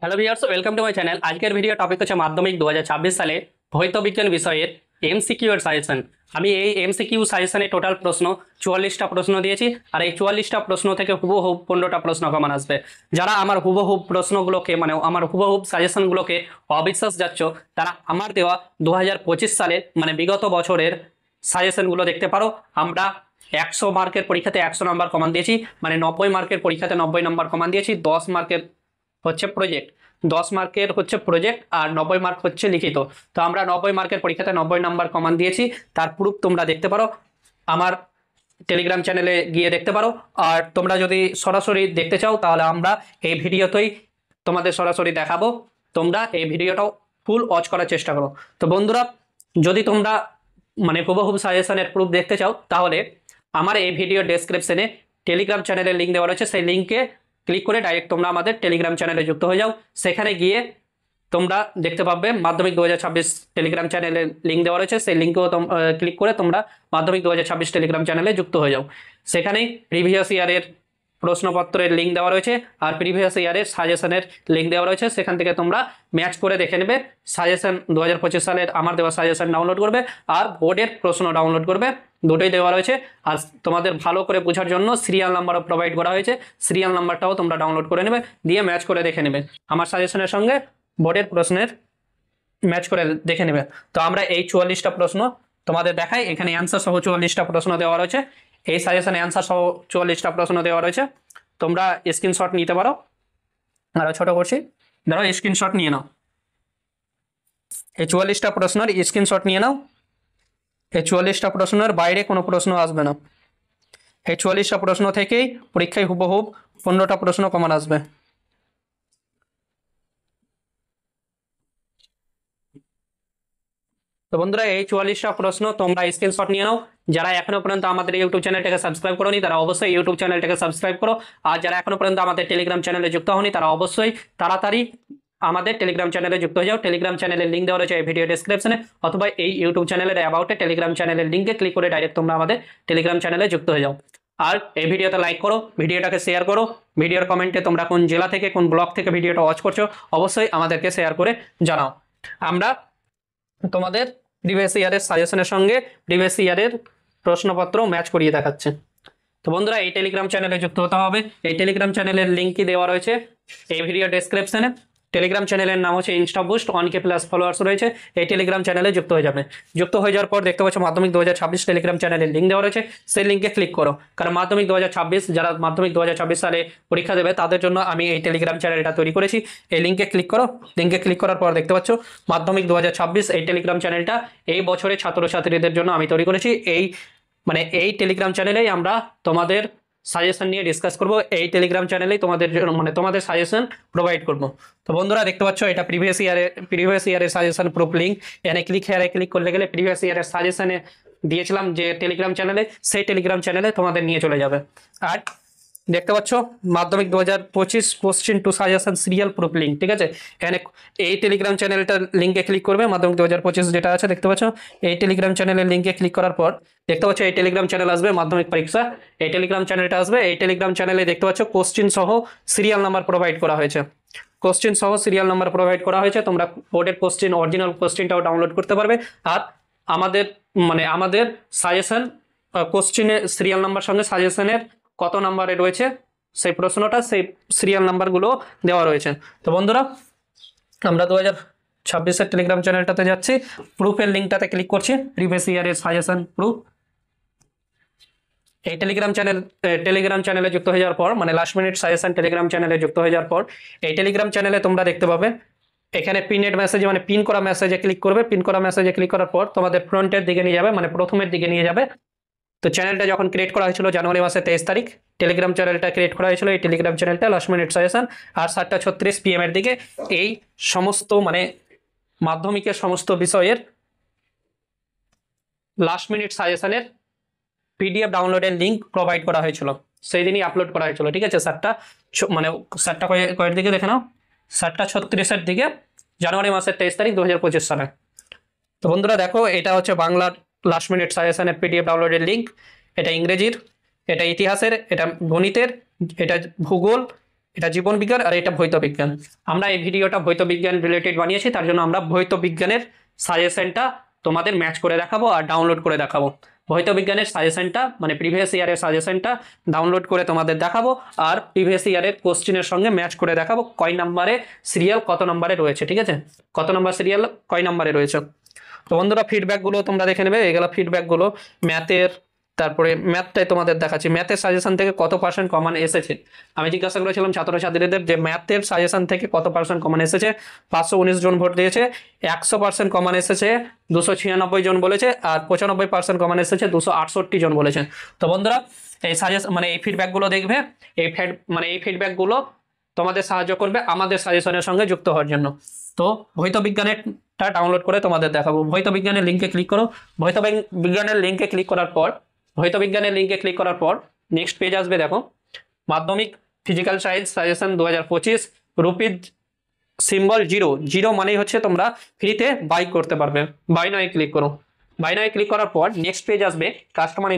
Hello viewers, welcome to my channel. আজকের video topic হচ্ছে মাধ্যমিক 2026 সালে ভৌত বিজ্ঞান বিষয়ের এমসিকিউ এর সাজেশন। আমি এই এমসিকিউ সাজেশনে টোটাল প্রশ্ন 44টা প্রশ্ন দিয়েছি, আর এই 44টা প্রশ্ন থেকে হুবহুব 15টা প্রশ্ন কমন আসবে। যারা আমার হুবহুব প্রশ্নগুলোকে মানে আমার হুবহুব সাজেশনগুলোকে অবিশ্বাস যাচ্ছ, তারা আমার দেওয়া 2025 সালের মানে বিগত বছরের সাজেশনগুলো দেখতে পারো। আমরা 100 মার্কের পরীক্ষাতে 100 নম্বর কমান দিয়েছি, মানে 90 মার্কের পরীক্ষাতে 90 নম্বর কমান দিয়েছি। 10 মার্কের হচ্ছে প্রজেক্ট, 10 মার্কের হচ্ছে প্রজেক্ট, আর 90 মার্ক হচ্ছে লিখিত। তো আমরা 90 মার্কের পরীক্ষাতে 90 নাম্বার কমান দিয়েছি, তার প্রুফ তোমরা দেখতে পারো আমার টেলিগ্রাম চ্যানেলে গিয়ে দেখতে পারো। আর তোমরা যদি সরাসরি দেখতে চাও তাহলে আমরা এই ভিডিওতেই তোমাদের সরাসরি দেখাবো, তোমরা এই ভিডিওটাও ফুল ওয়াচ করার চেষ্টা করো। তো বন্ধুরা, যদি তোমরা মানে হুবহুব সাজেশনের প্রুফ দেখতে চাও তাহলে আমার এই ভিডিও ডেসক্রিপশনে টেলিগ্রাম চ্যানেলের লিঙ্ক দেওয়া রয়েছে, সেই লিঙ্কে ক্লিক করে ডাইরেক্ট তোমরা আমাদের টেলিগ্রাম চ্যানেলে যুক্ত হয়ে যাও। সেখানে গিয়ে তোমরা দেখতে পাবে মাধ্যমিক 2026 টেলিগ্রাম চ্যানেলের লিঙ্ক দেওয়া রয়েছে, সেই লিঙ্কেও ক্লিক করে তোমরা মাধ্যমিক 2026 টেলিগ্রাম চ্যানেলে যুক্ত হয়ে যাও। সেখানেই প্রিভিয়াস ইয়ারের প্রশ্নপত্রের লিঙ্ক দেওয়া রয়েছে আর প্রিভিয়াস ইয়ারের সাজেশনের লিঙ্ক দেওয়া রয়েছে। সেখান থেকে তোমরা ম্যাচ করে দেখে নেবে। সাজেশন 2025 সালের আমার দেওয়া সাজেশন ডাউনলোড করবে আর বোর্ডের প্রশ্ন ডাউনলোড করবে, দুটোই দেওয়া রয়েছে। আর তোমাদের ভালো করে বোঝার জন্য সিরিয়াল নাম্বারও প্রোভাইড করা হয়েছে, সিরিয়াল নাম্বারটাও তোমরা ডাউনলোড করে নেবে, দিয়ে ম্যাচ করে দেখে নেবে আমার সাজেশনের সঙ্গে বোর্ডের প্রশ্নের ম্যাচ করে দেখে নেবে। তো আমরা এই 44টা প্রশ্ন তোমাদের দেখাই, এখানে অ্যান্সার সহ 44টা প্রশ্ন দেওয়া রয়েছে। এই সাজেশনে অ্যান্সার সহ 44টা প্রশ্ন দেওয়া রয়েছে, তোমরা স্ক্রিনশট নিতে পারো। আরো ছোট করছি, ধরো স্ক্রিনশট নিয়ে নাও, এই 44টা প্রশ্নের স্ক্রিনশট নিয়ে নাও। এই 44টা প্রশ্নের বাইরে কোনো প্রশ্ন আসবে না, এই 44টা প্রশ্ন থেকেই পরীক্ষায় হুবহুব 15টা প্রশ্ন কমন আসবে। তো বন্ধুরা, এই 44টা প্রশ্ন তোমরা স্ক্রিনশট নিয়ে নাও। যারা এখনো পর্যন্ত আমাদের ইউটিউব চ্যানেলটাকে সাবস্ক্রাইব করোনি তারা অবশ্যই ইউটিউব চ্যানেলটাকে সাবস্ক্রাইব করো। আর যারা এখনো পর্যন্ত আমাদের টেলিগ্রাম চ্যানেলে যুক্ত হওনি তারা অবশ্যই তাড়াতাড়ি আমাদের টেলিগ্রাম চ্যানেলে যুক্ত হয়ে যাও। টেলিগ্রাম চ্যানেলের লিঙ্ক দেওয়া রয়েছে এই ভিডিও ডেসক্রিপশনে, অথবা এই ইউটিউব চ্যানেলের অ্যাবাউটে টেলিগ্রাম চ্যানেলের লিঙ্কে ক্লিক করে ডাইরেক্ট তোমরা আমাদের টেলিগ্রাম চ্যানেলে যুক্ত হয়ে যাও। আর এই ভিডিওতে লাইক করো, ভিডিওটাকে শেয়ার করো। ভিডিওর কমেন্টে তোমরা কোন জেলা থেকে কোন ব্লক থেকে ভিডিওটা ওয়াচ করছো অবশ্যই আমাদেরকে শেয়ার করে জানাও। আমরা তোমাদের প্রিভিয়াস ইয়ারের সাজেশনের সঙ্গে প্রিভিয়াস ইয়ারের প্রশ্নপত্র ম্যাচ করিয়ে দেখাচ্ছে। তো বন্ধুরা, এই টেলিগ্রাম চ্যানেলে যুক্ত হতে হবে। এই টেলিগ্রাম চ্যানেলের লিঙ্কই দেওয়া রয়েছে এই ভিডিও ডেসক্রিপশনে। টেলিগ্রাম চ্যানেলের নাম হচ্ছে Insta boost, 1K plus followers রয়েছে। এই টেলিগ্রাম চ্যানেলে যুক্ত হয়ে যাবে। যুক্ত হয়ে যাওয়ার পর দেখতে পাচ্ছ মাধ্যমিক 2026 টেলিগ্রাম চ্যানেলের লিঙ্ক দেওয়া রয়েছে, সেই লিঙ্কে ক্লিক করো। কারণ মাধ্যমিক 2026 যারা মাধ্যমিক 2026 সালে পরীক্ষা দেবে তাদের জন্য আমি এই টেলিগ্রাম চ্যানেলটা তৈরি করেছি। এই লিঙ্কে ক্লিক করো। লিঙ্কে ক্লিক করার পর দেখতে পাচ্ছ মাধ্যমিক 2026 এই টেলিগ্রাম চ্যানেলটা এই বছরের ছাত্রছাত্রীদের জন্য আমি তৈরি করেছি। এই টেলিগ্রাম চ্যানেলেই আমরা তোমাদের সাজেশন নিয়ে ডিসকাস করব, এই টেলিগ্রাম চ্যানেলেই তোমাদের তোমাদের সাজেশন প্রোভাইড করব। তো বন্ধুরা, দেখতে পাচ্ছ এটা প্রিভিয়াস ইয়ারের সাজেশন প্রুফ লিঙ্ক। এখানে ক্লিক করলে গেলে প্রিভিয়াস ইয়ারের সাজেশনে দিয়েছিলাম যে টেলিগ্রাম চ্যানেলে, সেই টেলিগ্রাম চ্যানেলে তোমাদের নিয়ে চলে যাবে। আর দেখতে পাচ্ছ Madhyamik 2025 question to suggestion serial proof link, ঠিক আছে। এখানে এই টেলিগ্রাম চ্যানেলটার লিঙ্কে ক্লিক করবে, মাধ্যমিক 2025 যেটা আছে দেখতে পাচ্ছ এই টেলিগ্রাম চ্যানেলের লিঙ্কে ক্লিক করার পর দেখতে পাচ্ছ এই টেলিগ্রাম চ্যানেল আসবে মাধ্যমিক পরীক্ষা, এই টেলিগ্রাম চ্যানেলটা আসবে। এই টেলিগ্রাম চ্যানেলে দেখতে পাচ্ছ কোশ্চেন সহ সিরিয়াল নাম্বার প্রোভাইড করা হয়েছে, কোশ্চেন সহ সিরিয়াল নাম্বার প্রোভাইড করা হয়েছে। তোমরা বোর্ডের কোশ্চেন অরিজিনাল কোশ্চেনটাও ডাউনলোড করতে পারবে। আর আমাদের সাজেশন কোশ্চেনের সিরিয়াল নাম্বার সঙ্গে সাজেশনের কত নাম্বারে রয়েছে সেই প্রশ্নটা, সেই সিরিয়াল নাম্বারগুলো দেওয়া রয়েছে। তো বন্ধুরা, আমরা 2026 টেলিগ্রাম চ্যানেলটাতে যাচ্ছি, প্রুফের লিঙ্কটাতে ক্লিক করছি, প্রিভিয়াস ইয়ারের সাজেশন প্রুফ। এই টেলিগ্রাম চ্যানেলে যুক্ত হয়ে যাওয়ার পর মানে লাস্ট মিনিট সাজেশন টেলিগ্রাম চ্যানেলে যুক্ত হয়ে যাওয়ার পর এই টেলিগ্রাম চ্যানেলে তোমরা দেখতে পাবে এখানে পিনেড মেসেজে মানে পিন করা মেসেজে ক্লিক করবে। পিন করা মেসেজে ক্লিক করার পর তোমাদের ফ্রন্টের দিকে নিয়ে যাবে, মানে প্রথমের দিকে নিয়ে যাবে। তো চ্যানেলটা যখন ক্রিয়েট করা হয়েছিল জানুয়ারি মাসের 23 তারিখ টেলিগ্রাম চ্যানেলটা ক্রিয়েট করা হয়েছিল। এই টেলিগ্রাম চ্যানেলটা লাস্ট মিনিট সাজেশন আর 7:36 PM এর দিকে এই সমস্ত মানে মাধ্যমিকের সমস্ত বিষয়ের লাস্ট মিনিট সাজেশনের PDF ডাউনলোডের লিঙ্ক প্রোভাইড করা হয়েছিল, সেই দিনই আপলোড করা হয়েছিল, ঠিক আছে। 7টা কয়ের দিকে দেখে নাও, 7:36 দিকে জানুয়ারি মাসের 23 তারিখ 2025 সালে। তো বন্ধুরা দেখো, এটা হচ্ছে বাংলার লাস্ট মিনিট সাজেশনের PDF ডাউনলোডের লিঙ্ক, এটা ইংরেজির, এটা ইতিহাসের, এটা গণিতের, এটা ভূগোল, এটা জীবন বিজ্ঞান আর এটা ভৌত বিজ্ঞান। আমরা এই ভিডিওটা ভৌত বিজ্ঞান রিলেটেড বানিয়েছি, তার জন্য আমরা ভৌত বিজ্ঞানের সাজেশনটা তোমাদের ম্যাচ করে দেখাবো আর ডাউনলোড করে দেখাবো। ভৌত বিজ্ঞানের সাজেশনটা মানে প্রিভিয়াস ইয়ারের সাজেশনটা ডাউনলোড করে তোমাদের দেখাবো, আর প্রিভিয়াস ইয়ারের কোশ্চেনের সঙ্গে ম্যাচ করে দেখাবো কয় নাম্বারে সিরিয়াল কত নাম্বারে রয়েছে, ঠিক আছে, কত নাম্বার সিরিয়াল কয় নাম্বারে রয়েছে। তো বন্ধুরা ফিডব্যাকগুলো তোমরা দেখে নেবে, এগুলো ফিডব্যাকগুলো ম্যাথের। তারপরে ম্যাথটাই তোমাদের দেখাচ্ছি, ম্যাথের সাজেশন থেকে কত পার্সেন্ট কমন এসেছে। আমি জিজ্ঞাসা করেছিলাম ছাত্রছাত্রীদের যে ম্যাথের সাজেশন থেকে কত পার্সেন্ট কমন এসেছে। 519 জন ভোট দিয়েছে, 100% কমন এসেছে 296 জন বলেছে, আর 95% কমন এসেছে 268 জন বলেছে। তো বন্ধুরা এই সাজেশন মানে এই ফিডব্যাকগুলো দেখবে, এই ফিডব্যাকগুলো তোমাদের সাহায্য করবে আমাদের সাজেশনের সঙ্গে যুক্ত হওয়ার জন্য। তো ভৌত বিজ্ঞানেরটা ডাউনলোড করে তোমাদের দেখাবো। ভৌত বিজ্ঞানের লিঙ্কে ক্লিক করো। ভৌত বিজ্ঞানের লিঙ্কে ক্লিক করার পর নেক্সট পেজ আসবে। দেখো মাধ্যমিক physical science suggestion 2025 rupees symbol 0 মানেই হচ্ছে তোমরা ফ্রিতে বাই করতে পারবে। বাই নয় ক্লিক করো। বাই নয় ক্লিক করার পর নেক্সট পেজ আসবে কাস্টমার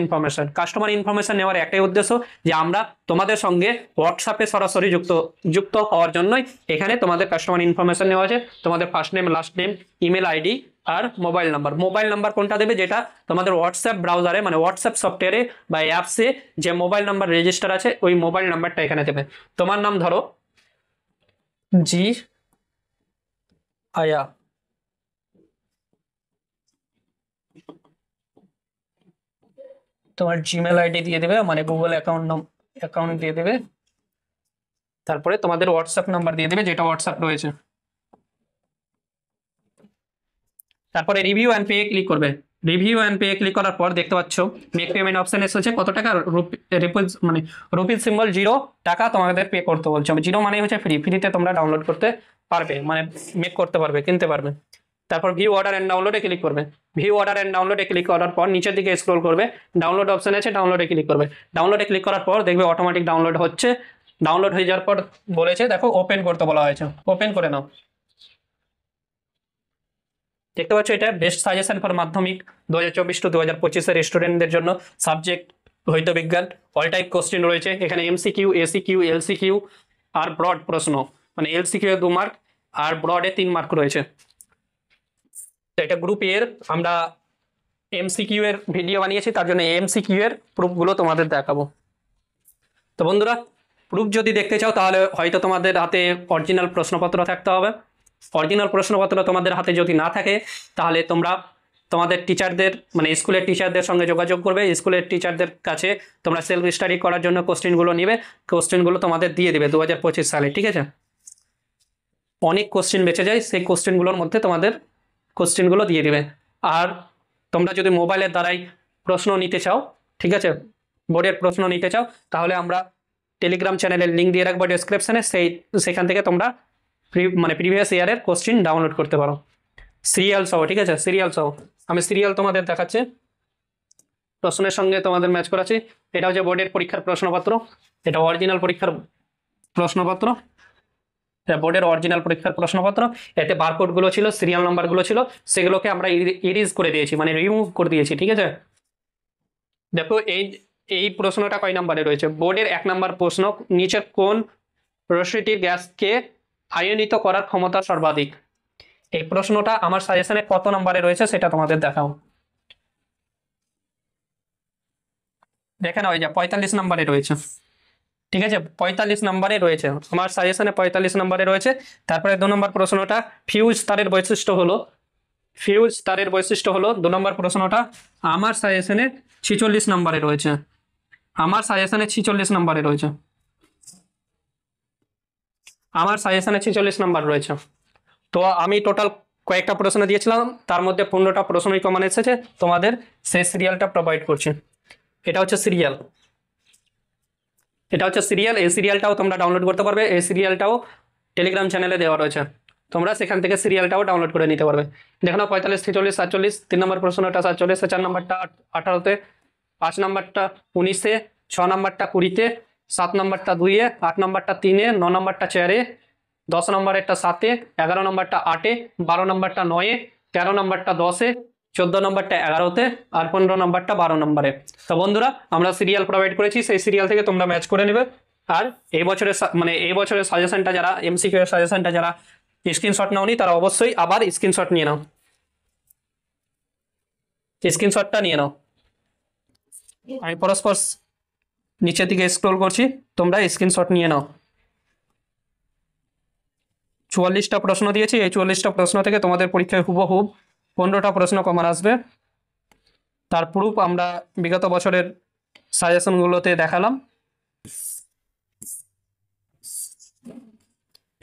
ইনফরমেশন নেওয়ার একটাই উদ্দেশ্য যে আমরা তোমাদের সঙ্গে হোয়াটসঅ্যাপে সরাসরি যুক্ত হওয়ার জন্যই এখানে তোমাদের কাস্টমার ইনফরমেশন নেওয়া আছে। তোমাদের first name, last name, email ID আর মোবাইল নাম্বার কোনটা দেবে, যেটা তোমাদের হোয়াটসঅ্যাপ ব্রাউজারে মানে হোয়াটসঅ্যাপ সফটওয়্যারে বা অ্যাপসে যে মোবাইল নাম্বার রেজিস্টার আছে ওই মোবাইল নাম্বারটা এখানে দেবে। তোমার নাম ধরো জি আয়া, তোমার জিমেল আইডি দিয়ে দেবে মানে গুগল অ্যাকাউন্ট দিয়ে দেবে। তারপরে তোমাদের হোয়াটসঅ্যাপ নাম্বার দিয়ে দেবে যেটা হোয়াটসঅ্যাপ রয়েছে। তারপরে রিভিউ অ্যান্ড পে ক্লিক করবে। রিভিউ অ্যান্ড পে ক্লিক করার পর দেখতে পাচ্ছ মেক পেমেন্ট অপশন এসেছে। কত টাকা? রুপিজ সিম্বল 0 টাকা তোমাদের পে করতে বলছে। 0 মানে হচ্ছে ফ্রিতে তোমরা ডাউনলোড করতে পারবে, মানে মেক করতে পারবে, কিনতে পারবে। তারপর ভিউ অর্ডার অ্যান্ড ডাউনলোডে ক্লিক করবে। ভিউ অর্ডার অ্যান্ড ডাউনলোডে ক্লিক করার পর নিচের দিকে স্ক্রল করবে, ডাউনলোড অপশন আছে, ডাউনলোডে ক্লিক করবে। ডাউনলোডে ক্লিক করার পর দেখবে অটোমেটিক ডাউনলোড হচ্ছে। ডাউনলোড হয়ে যাওয়ার পর বলেছে দেখো ওপেন করতে বলা হয়েছে, ওপেন করে নাও। দেখতে পাচ্ছ এটা বেস্ট সাজেশন ফর মাধ্যমিক 2024 টু 2025 এর স্টুডেন্টদের জন্য। সাবজেক্ট ভৌত বিজ্ঞান, অল টাইপ কোশ্চেন রয়েছে এখানে, এমসিকিউ, এসিকিউ, এলসিকিউ আর ব্রড প্রশ্ন, মানে এলসিকিউ এ 2 মার্ক আর ব্রডে 3 মার্ক রয়েছে। তো এটা গ্রুপ এর আমরা এমসিকিউ এর ভিডিও বানিয়েছি, তার জন্য এমসিকিউ এর প্রুফগুলো তোমাদের দেখাবো। তো বন্ধুরা প্রুফ যদি দেখতে চাও তাহলে হয়তো তোমাদের হাতে অরিজিনাল প্রশ্নপত্র থাকতে হবে। অরিজিনাল প্রশ্নপত্র তোমাদের হাতে যদি না থাকে তাহলে তোমরা তোমাদের টিচারদের মানে স্কুলের টিচারদের সঙ্গে যোগাযোগ করবে। স্কুলের টিচারদের কাছে তোমরা সেলফ স্টাডি করার জন্য কোশ্চেনগুলো নিবে, কোশ্চেনগুলো তোমাদের দিয়ে দেবে 2025 সালে, ঠিক আছে। অনেক কোশ্চেন বেঁচে যায়, সেই কোশ্চেনগুলোর মধ্যে তোমাদের কোশ্চেনগুলো দিয়ে দেবে। আর তোমরা যদি মোবাইলের দ্বারাই প্রশ্ন নিতে চাও, ঠিক আছে, বোর্ডের প্রশ্ন নিতে চাও, তাহলে আমরা টেলিগ্রাম চ্যানেলের লিঙ্ক দিয়ে রাখবো ডেসক্রিপশনে, সেখান থেকে তোমরা প্রিভিয়াস ইয়ারের কোশ্চেন ডাউনলোড করতে পারো সিরিয়াল সহ, ঠিক আছে, সিরিয়াল সহ। আমি সিরিয়াল তোমাদের দেখাচ্ছি, প্রশ্নের সঙ্গে তোমাদের ম্যাচ করাচ্ছি। এটা হচ্ছে বোর্ডের পরীক্ষার প্রশ্নপত্র, এটা অরিজিনাল পরীক্ষার প্রশ্নপত্র, এটা বোর্ডের অরিজিনাল পরীক্ষার প্রশ্নপত্র। এতে বারকোডগুলো ছিল, সিরিয়াল নাম্বারগুলো ছিল, সেগুলোকে আমরা ইরেজ করে দিয়েছি, মানে রিমুভ করে দিয়েছি, ঠিক আছে। দেখো এই প্রশ্নটা কয় নাম্বারে রয়েছে, বোর্ডের 1 নাম্বার প্রশ্ন, নিচের কোন রশ্মিটির গ্যাসকে আয়নিত করার ক্ষমতা সর্বাধিক। এই প্রশ্নটা আমার সাজেশনে কত নাম্বারে রয়েছে সেটা তোমাদের দেখাও। দেখে নাও, এই যে 45 নাম্বারে রয়েছে, ঠিক আছে, 45 নাম্বারে রয়েছে আমার সাজেশনে, 45 নাম্বারে রয়েছে। তারপরে 2 নম্বর প্রশ্নটা ফিউজ তারের বৈশিষ্ট্য হলো 2 নম্বর প্রশ্নটা আমার সাজেশনে 46 নাম্বারে রয়েছে, আমার সাজেশনে 46 নাম্বারে রয়েছে, আমার সাজেশনে 46 নাম্বার রয়েছে। তো আমি টোটাল কয়েকটা প্রশ্ন দিয়েছিলাম, তার মধ্যে 15টা প্রশ্নই কমন এসেছে, তোমাদের সেই সিরিয়ালটা প্রোভাইড করছি। এটা হচ্ছে সিরিয়াল, এই সিরিয়ালটাও তোমরা ডাউনলোড করতে পারবে। এই সিরিয়ালটাও টেলিগ্রাম চ্যানেলে দেওয়া রয়েছে, তোমরা সেখান থেকে সিরিয়ালটাও ডাউনলোড করে নিতে পারবে। দেখো 45, 46, 47, 3 নম্বর প্রশ্নটা 47, 4 নম্বরটা 18-তে, 5 নম্বরটা 19-এ, 6 নম্বরটা 20-তে, 7 নম্বরটা 2-এ, 8 নম্বরটা 3-এ, 9 নম্বরটা 4-এ, 10 নম্বরেরটা 7-এ, 11 নম্বরটা 8-এ, 12 নম্বরটা 9-এ, 13 নম্বরটা 10-এ, 14 নম্বরটা 11-তে আর 15 নম্বরটা 12 নম্বরে। তো বন্ধুরা আমরা সিরিয়াল প্রোভাইড করেছি, সেই সিরিয়াল থেকে তোমরা ম্যাচ করে নেবে। আর এই বছরের সাজেশনটা যারা এমসিকিউ এর সাজেশনটা যারা স্ক্রিনশট নাওনি তারা অবশ্যই আবার স্ক্রিনশট নিয়ে নাও, স্ক্রিনশটটা নিয়ে নাও। আমি পরস্পর নিচের দিকে স্ক্রল করছি, তোমরা স্ক্রিনশট নিয়ে নাও। 44টা প্রশ্ন দিয়েছি, এই 44টা প্রশ্ন থেকে তোমাদের পরীক্ষায় হুবহুব 15টা প্রশ্ন কমন আসবে। তার প্রুফ আমরা বিগত বছরের সাজেশনগুলোতে দেখালাম।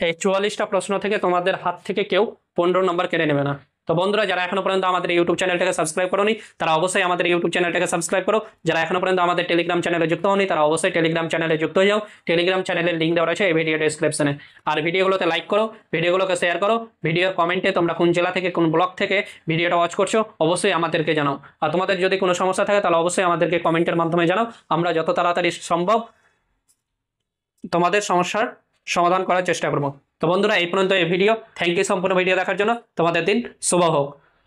এই 44টা প্রশ্ন থেকে তোমাদের হাত থেকে কেউ 15 নম্বর কেড়ে নেবে না। তো বন্ধুরা, যারা এখনো পর্যন্ত আমাদের ইউটিউব চ্যানেলটাকে সাবস্ক্রাইব করোনি তারা অবশ্যই আমাদের ইউটিউব চ্যানেলটাকে সাবস্ক্রাইব করো। যারা এখনো পর্যন্ত আমাদের টেলিগ্রাম চ্যানেলে যুক্ত হওনি তারা অবশ্যই টেলিগ্রাম চ্যানেলে যুক্ত হয়ে যাও। টেলিগ্রাম চ্যানেলের লিঙ্ক দেওয়া রয়েছে এই ভিডিও ডেসক্রিপশনে। আর ভিডিওগুলোতে লাইক করো, ভিডিওগুলোকে শেয়ার করো, ভিডিওর কমেন্টে তোমরা কোন জেলা থেকে কোন ব্লক থেকে ভিডিওটা ওয়াচ করছো অবশ্যই আমাদেরকে জানাও। আর তোমাদের যদি কোনো সমস্যা থাকে তাহলে অবশ্যই আমাদেরকে কমেন্টের মাধ্যমে জানাও, আমরা যত তাড়াতাড়ি সম্ভব তোমাদের সমস্যার সমাধান করার চেষ্টা করব। তো বন্ধুরা, এই পর্যন্ত এই ভিডিও। থ্যাংক ইউ সম্পূর্ণ ভিডিও দেখার জন্য। তোমাদের দিন শুভ হোক।